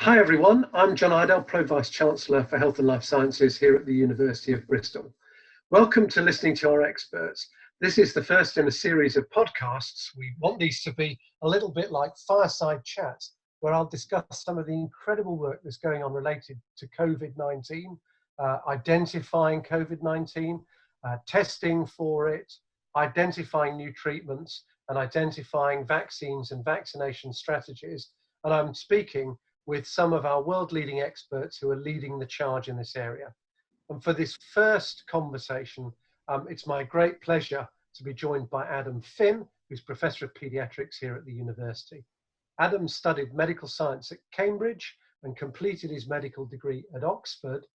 Hi everyone, I'm John Iredale, Pro Vice-Chancellor for Health and Life Sciences here at the University of Bristol. Welcome to Listening to Our Experts. This is the first in a series of podcasts. We want these to be a little bit like fireside chats, where I'll discuss some of the incredible work that's going on related to COVID-19, identifying COVID-19, testing for it, identifying new treatments, and identifying vaccines and vaccination strategies. And I'm speaking with some of our world-leading experts who are leading the charge in this area. And for this first conversation, it's my great pleasure to be joined by Adam Finn, who's Professor of Paediatrics here at the university. Adam studied medical science at Cambridge and completed his medical degree at Oxford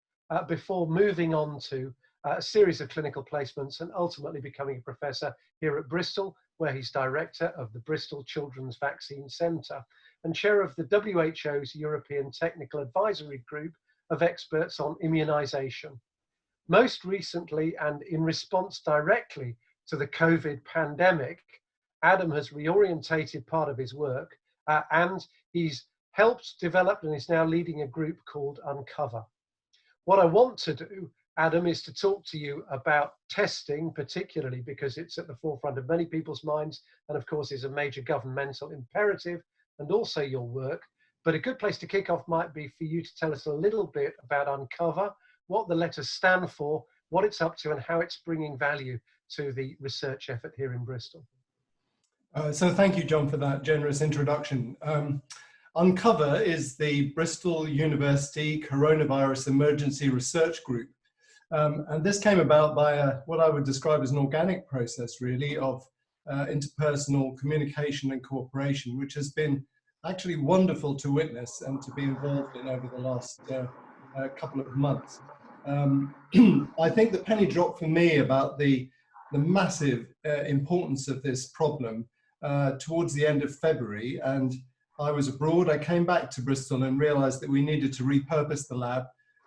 before moving on to a series of clinical placements and ultimately becoming a professor here at Bristol, where he's director of the Bristol Children's Vaccine Centre and chair of the WHO's European Technical Advisory Group of experts on immunisation. Most recently, and in response directly to the COVID pandemic, Adam has reorientated part of his work and he's helped develop and is now leading a group called Uncover. What I want to do, Adam, is to talk to you about testing, particularly because it's at the forefront of many people's minds and of course is a major governmental imperative, and also your work. But a good place to kick off might be for you to tell us a little bit about Uncover, what the letters stand for, what it's up to, and how it's bringing value to the research effort here in Bristol. So thank you, John, for that generous introduction. Uncover is the Bristol University Coronavirus Emergency Research Group. And this came about by what I would describe as an organic process, really, of interpersonal communication and cooperation, which has been actually wonderful to witness and to be involved in over the last couple of months. I think the penny dropped for me about the massive importance of this problem towards the end of February, and I was abroad. I came back to Bristol and realized that we needed to repurpose the lab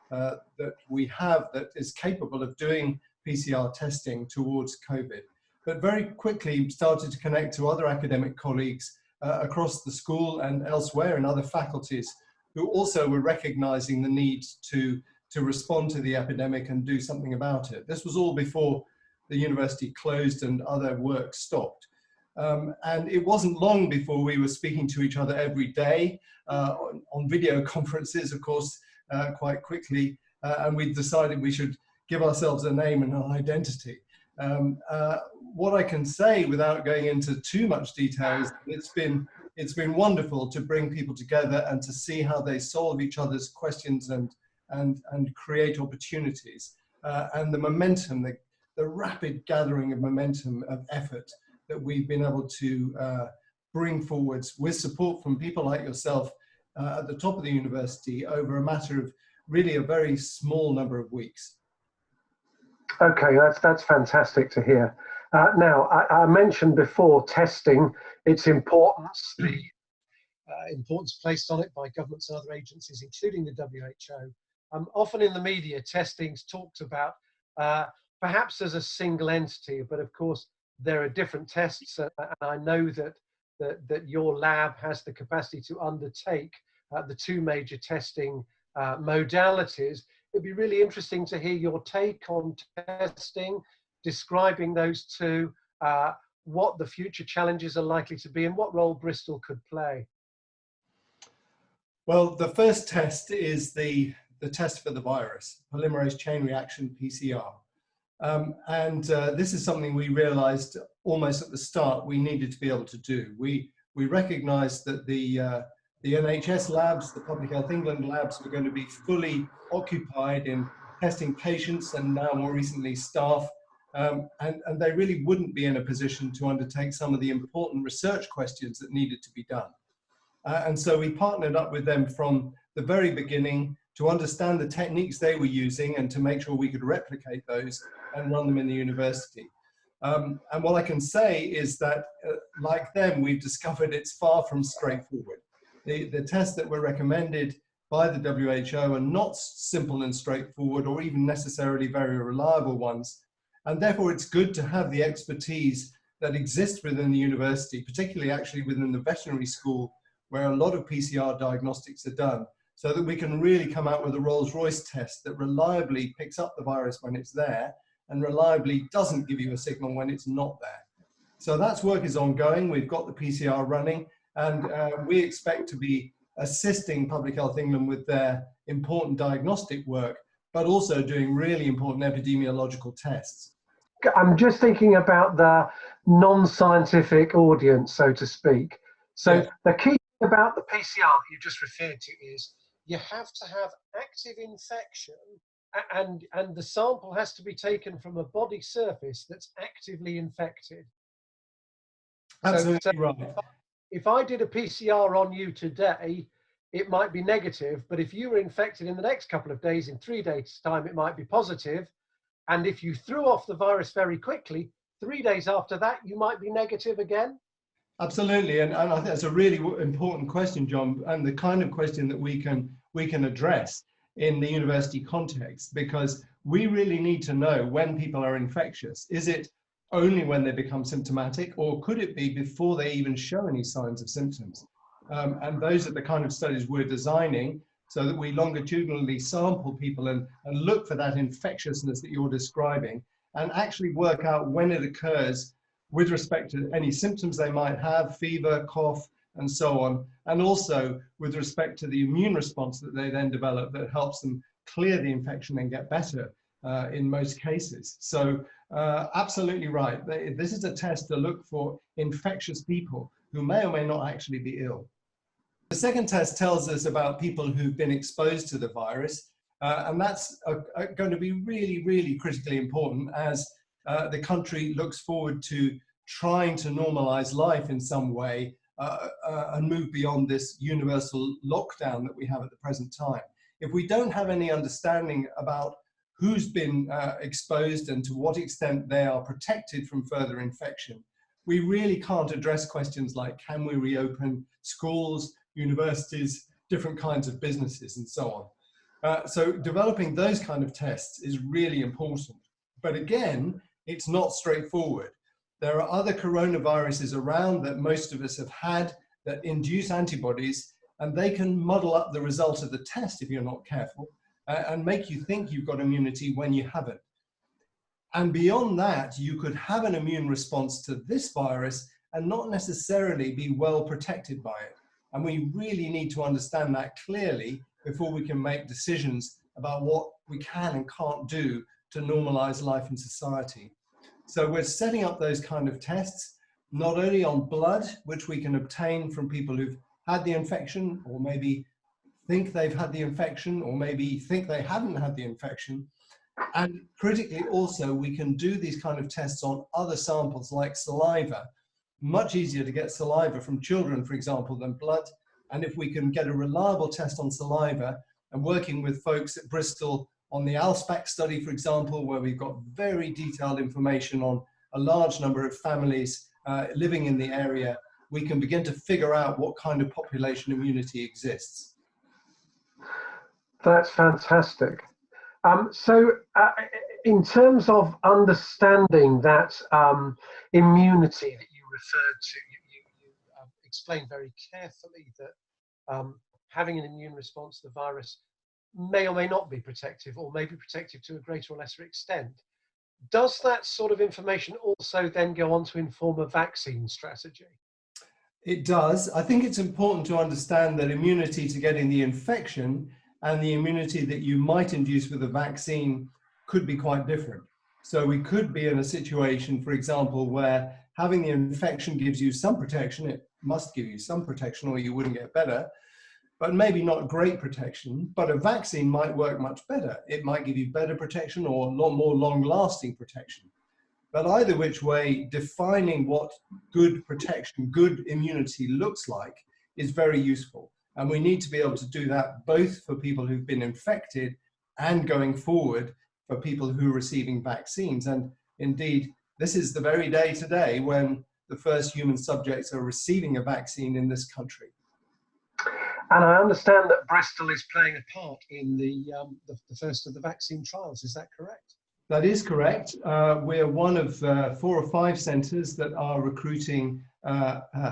that we have that is capable of doing PCR testing towards COVID. But very quickly started to connect to other academic colleagues across the school and elsewhere in other faculties who also were recognizing the need to respond to the epidemic and do something about it. This was all before the university closed and other work stopped. And it wasn't long before we were speaking to each other every day on video conferences, of course, quite quickly, and we decided we should give ourselves a name and an identity. What I can say without going into too much detail is it's been wonderful to bring people together and to see how they solve each other's questions and create opportunities. And the momentum, the rapid gathering of momentum of effort that we've been able to bring forwards with support from people like yourself at the top of the university over a matter of really a very small number of weeks. Okay, that's fantastic to hear. Now, I mentioned before testing, its importance, the importance placed on it by governments and other agencies, including the WHO. Often in the media, testing's talked about perhaps as a single entity, but of course there are different tests, and I know that your lab has the capacity to undertake the two major testing modalities. It'd be really interesting to hear your take on testing, describing those two, what the future challenges are likely to be and what role Bristol could play. Well, the first test is the test for the virus, polymerase chain reaction PCR. This is something we realized almost at the start we needed to be able to do. We recognized that the NHS labs, the Public Health England labs, were going to be fully occupied in testing patients and now more recently staff, and they really wouldn't be in a position to undertake some of the important research questions that needed to be done. And so we partnered up with them from the very beginning to understand the techniques they were using and to make sure we could replicate those and run them in the university. And what I can say is that, like them, we've discovered it's far from straightforward. The tests that were recommended by the WHO are not simple and straightforward or even necessarily very reliable ones. And therefore, it's good to have the expertise that exists within the university, particularly actually within the veterinary school, where a lot of PCR diagnostics are done, so that we can really come out with a Rolls-Royce test that reliably picks up the virus when it's there and reliably doesn't give you a signal when it's not there. So that work is ongoing. We've got the PCR running, and we expect to be assisting Public Health England with their important diagnostic work, but also doing really important epidemiological tests. I'm just thinking about the non-scientific audience, so to speak. So Yes. the key thing about the PCR that you just referred to is you have to have active infection, and the sample has to be taken from a body surface that's actively infected. Absolutely So right. if I did a PCR on you today, it might be negative, but if you were infected in the next couple of days, in 3 days' time, it might be positive. And if you threw off the virus very quickly, 3 days after that, you might be negative again. Absolutely, and I think that's a really important question, John, and the kind of question that we can address in the university context, because we really need to know when people are infectious. Is it only when they become symptomatic, or could it be before they even show any signs of symptoms? And those are the kind of studies we're designing, so that we longitudinally sample people and look for that infectiousness that you're describing, and actually work out when it occurs with respect to any symptoms they might have, fever, cough, and so on, and also with respect to the immune response that they then develop that helps them clear the infection and get better in most cases. So absolutely right. This is a test to look for infectious people who may or may not actually be ill. The second test tells us about people who've been exposed to the virus, and that's going to be really, really critically important as the country looks forward to trying to normalize life in some way and move beyond this universal lockdown that we have at the present time. If we don't have any understanding about who's been exposed and to what extent they are protected from further infection, we really can't address questions like, can we reopen schools, universities, different kinds of businesses, and so on. So developing those kind of tests is really important. But again, it's not straightforward. There are other coronaviruses around that most of us have had that induce antibodies, and they can muddle up the result of the test if you're not careful, and make you think you've got immunity when you haven't. And beyond that, you could have an immune response to this virus and not necessarily be well protected by it. And we really need to understand that clearly before we can make decisions about what we can and can't do to normalize life in society. So we're setting up those kind of tests, not only on blood, which we can obtain from people who've had the infection, or maybe think they've had the infection, or maybe think they haven't had the infection. And critically also, we can do these kind of tests on other samples like saliva. Much easier to get saliva from children, for example, than blood. And if we can get a reliable test on saliva, and working with folks at Bristol on the ALSPAC study, for example, where we've got very detailed information on a large number of families living in the area, we can begin to figure out what kind of population immunity exists. That's fantastic. So in terms of understanding that immunity that you referred to, you explained very carefully that having an immune response to the virus may or may not be protective, or may be protective to a greater or lesser extent. Does that sort of information also then go on to inform a vaccine strategy? It does. I think it's important to understand that immunity to getting the infection and the immunity that you might induce with a vaccine could be quite different. So we could be in a situation, for example, where having the infection gives you some protection. It must give you some protection or you wouldn't get better, but maybe not great protection. But a vaccine might work much better. It might give you better protection or a lot more long-lasting protection. But either which way, defining what good protection, good immunity looks like is very useful. And we need to be able to do that both for people who've been infected and going forward for people who are receiving vaccines. And indeed, this is the very day today when the first human subjects are receiving a vaccine in this country. And I understand that Bristol is playing a part in the first of the vaccine trials. Is that correct? That is correct. We're one of 4 or 5 centres that are recruiting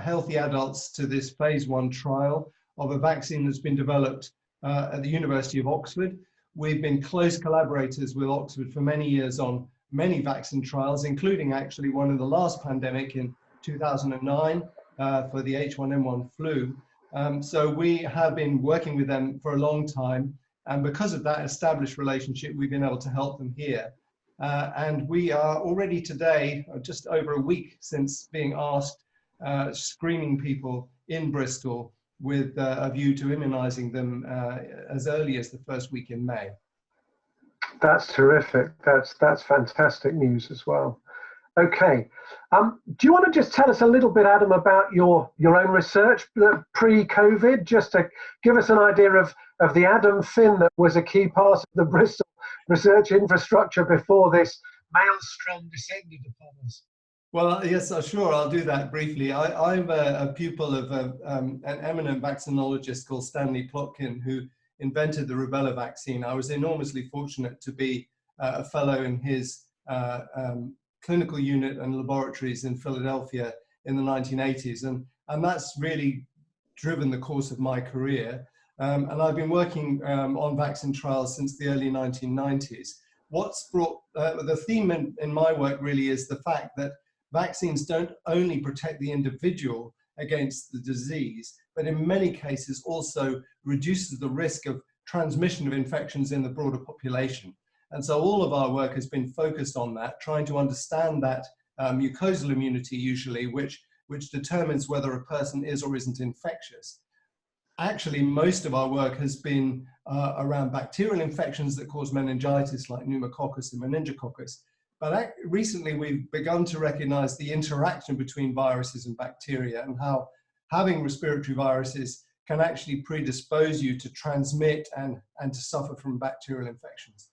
healthy adults to this phase 1 trial of a vaccine that's been developed at the University of Oxford. We've been close collaborators with Oxford for many years on many vaccine trials, including actually one in the last pandemic in 2009 for the H1N1 flu. So we have been working with them for a long time, and because of that established relationship, we've been able to help them here. And we are already today, just over a week since being asked, screening people in Bristol with a view to immunizing them as early as the first week in May. That's terrific. That's fantastic news as well. Okay. Do you want to just tell us a little bit, Adam, about your own research pre-COVID, just to give us an idea of the Adam Finn that was a key part of the Bristol research infrastructure before this maelstrom descended upon us? Well, yes, sure, I'll do that briefly. I'm a pupil of an eminent vaccinologist called Stanley Plotkin, who invented the rubella vaccine. I was enormously fortunate to be a fellow in his clinical unit and laboratories in Philadelphia in the 1980s. And that's really driven the course of my career. And I've been working on vaccine trials since the early 1990s. What's brought, the theme in my work really is the fact that vaccines don't only protect the individual against the disease, but in many cases also reduces the risk of transmission of infections in the broader population. And so all of our work has been focused on that, trying to understand that mucosal immunity usually, which determines whether a person is or isn't infectious. Actually, most of our work has been around bacterial infections that cause meningitis, like pneumococcus and meningococcus. But recently, we've begun to recognize the interaction between viruses and bacteria, and how having respiratory viruses can actually predispose you to transmit and to suffer from bacterial infections.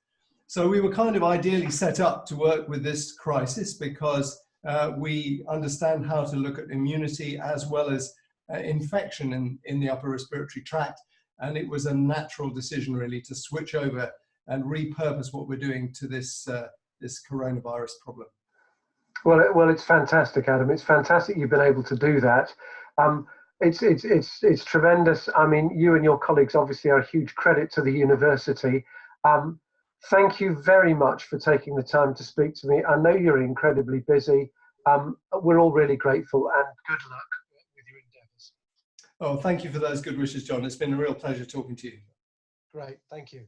So we were kind of ideally set up to work with this crisis because we understand how to look at immunity as well as infection in the upper respiratory tract. And it was a natural decision really to switch over and repurpose what we're doing to this coronavirus problem. Well, it's fantastic, Adam. It's fantastic you've been able to do that. It's tremendous. I mean, you and your colleagues obviously are a huge credit to the university. Thank you very much for taking the time to speak to me. I know you're incredibly busy. We're all really grateful, and good luck with your endeavours. Oh, thank you for those good wishes, John. It's been a real pleasure talking to you. Great, thank you.